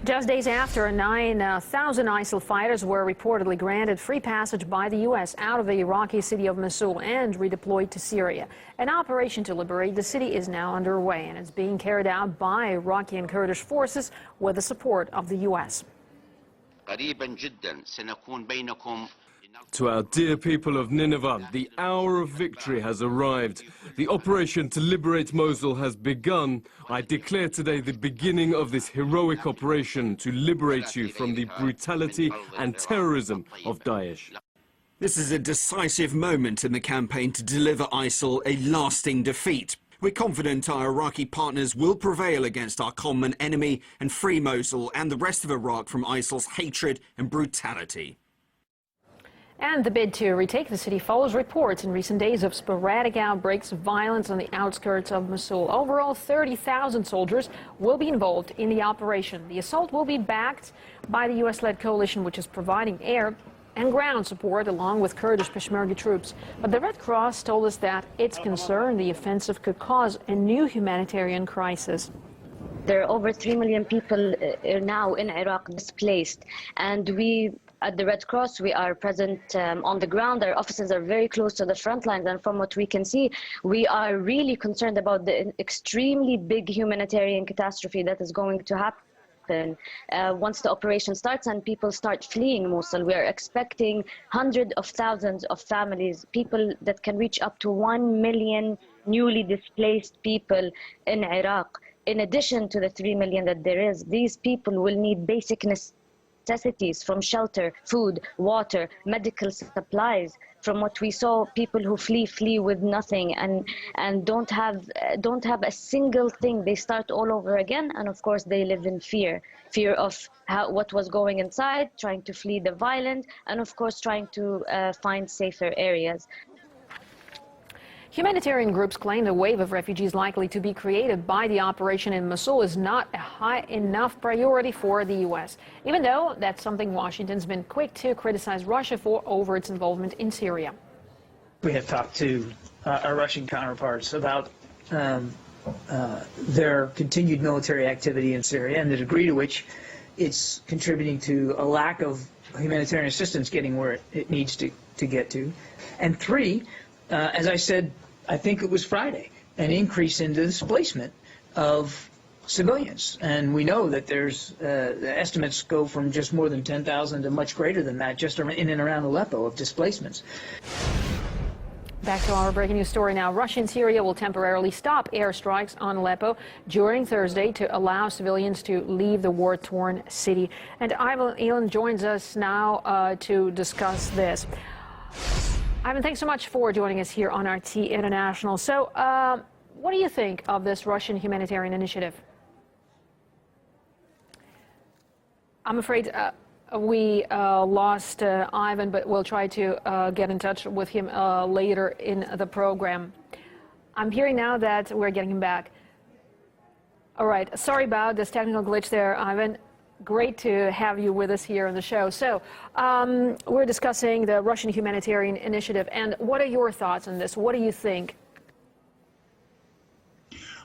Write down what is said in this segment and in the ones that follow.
Just days after, 9,000 ISIL fighters were reportedly granted free passage by the U.S. out of the Iraqi city of Mosul and redeployed to Syria. An operation to liberate the city is now underway, and it's being carried out by Iraqi and Kurdish forces with the support of the U.S. To our dear people of Nineveh, the hour of victory has arrived. The operation to liberate Mosul has begun. I declare today the beginning of this heroic operation to liberate you from the brutality and terrorism of Daesh. This is a decisive moment in the campaign to deliver ISIL a lasting defeat. We're confident our Iraqi partners will prevail against our common enemy and free Mosul and the rest of Iraq from ISIL's hatred and brutality. And the bid to retake the city follows reports in recent days of sporadic outbreaks of violence on the outskirts of Mosul. Overall, 30,000 soldiers will be involved in the operation. The assault will be backed by the U.S.-led coalition, which is providing air and ground support along with Kurdish Peshmerga troops. But the Red Cross told us that it's concerned the offensive could cause a new humanitarian crisis. There are over 3 million people now in Iraq displaced, and we at the Red Cross, we are present on the ground. Our offices are very close to the front lines, and from what we can see, we are really concerned about the extremely big humanitarian catastrophe that is going to happen once the operation starts and people start fleeing Mosul. We are expecting hundreds of thousands of families, people that can reach up to 1 million newly displaced people in Iraq. In addition to the 3 million that there is, these people will need basic necessities from shelter, food, water, medical supplies. From what we saw, people who flee with nothing and don't have a single thing. They start all over again, and of course they live in fear of what was going inside, trying to flee the violence, and of course trying to find safer areas. Humanitarian groups claim the wave of refugees likely to be created by the operation in Mosul is not a high enough priority for the U.S., even though that's something Washington's been quick to criticize Russia for over its involvement in Syria. We have talked to our Russian counterparts about their continued military activity in Syria and the degree to which it's contributing to a lack of humanitarian assistance getting where it needs to get to. And three, as I said, I think it was Friday, an increase in the displacement of civilians. And we know that there's, the estimates go from just more than 10,000 to much greater than that, just in and around Aleppo of displacements. Back to our breaking news story now. Russia and Syria will temporarily stop airstrikes on Aleppo during Thursday to allow civilians to leave the war-torn city. And Ivan joins us now to discuss this. Ivan, thanks so much for joining us here on RT International. So, what do you think of this Russian humanitarian initiative? I'm afraid we lost Ivan, but we'll try to get in touch with him later in the program. I'm hearing now that we're getting him back. All right, sorry about this technical glitch there, Ivan. Great to have you with us here on the show. So we're discussing the Russian humanitarian initiative, and what are your thoughts on this? What do you think?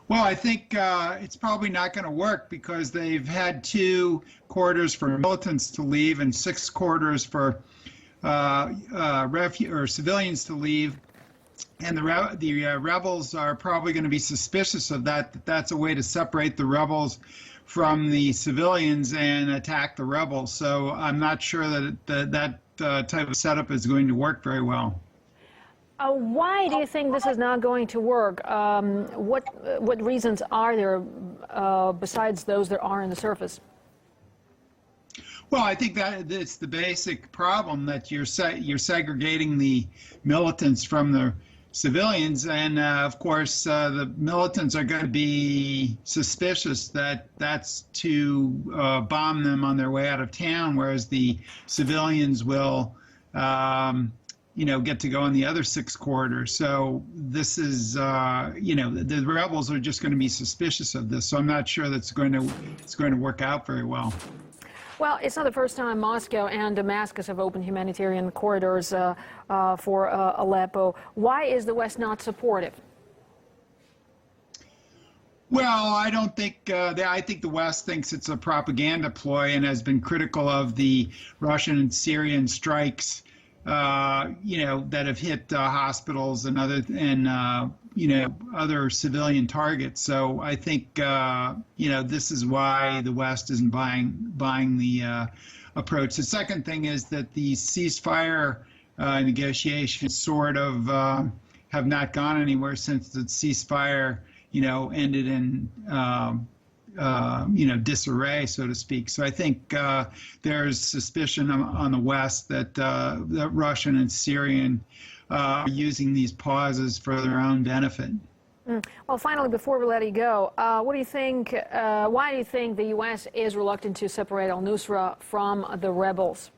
Well, I think it's probably not going to work because they've had 2 quarters for militants to leave and 6 quarters for civilians to leave. And the rebels are probably going to be suspicious of that. That's a way to separate the rebels from the civilians and attack the rebels. So I'm not sure that that type of setup is going to work very well. Why do you think this is not going to work? What reasons are there besides those that are on the surface? Well, I think that it's the basic problem that you're segregating the militants from the civilians, and of course the militants are going to be suspicious that that's to bomb them on their way out of town, whereas the civilians will get to go in the other 6 quarters. So this is the rebels are just going to be suspicious of this, so I'm not sure that's going to work out very well. Well, it's not the first time Moscow and Damascus have opened humanitarian corridors for Aleppo. Why is the West not supportive? Well, I don't think, I think the West thinks it's a propaganda ploy and has been critical of the Russian and Syrian strikes, that have hit hospitals and other civilian targets. So I think, this is why the West isn't buying the approach. The second thing is that the ceasefire negotiations sort of have not gone anywhere since the ceasefire ended in, disarray, so to speak. So I think there's suspicion on the West that that Russian and Syrian are using these pauses for their own benefit. Well, finally, before we let you go, what do you think? Why do you think the U.S. is reluctant to separate al-Nusra from the rebels?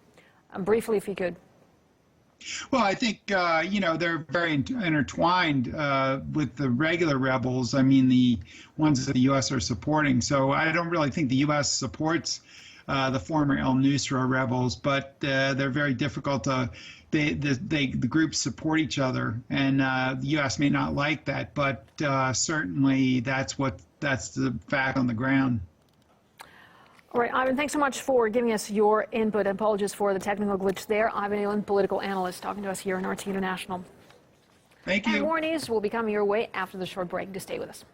Briefly, if you could. Well, I think, they're very intertwined with the regular rebels. I mean, the ones that the U.S. are supporting. So I don't really think the U.S. supports the former al-Nusra rebels, but they're very difficult to, the groups support each other. And the U.S. may not like that, but certainly that's the fact on the ground. All right, Ivan, thanks so much for giving us your input. Apologies for the technical glitch there. Ivan Eland, political analyst, talking to us here on RT International. Thank you. And more news will be coming your way after the short break. Just stay with us.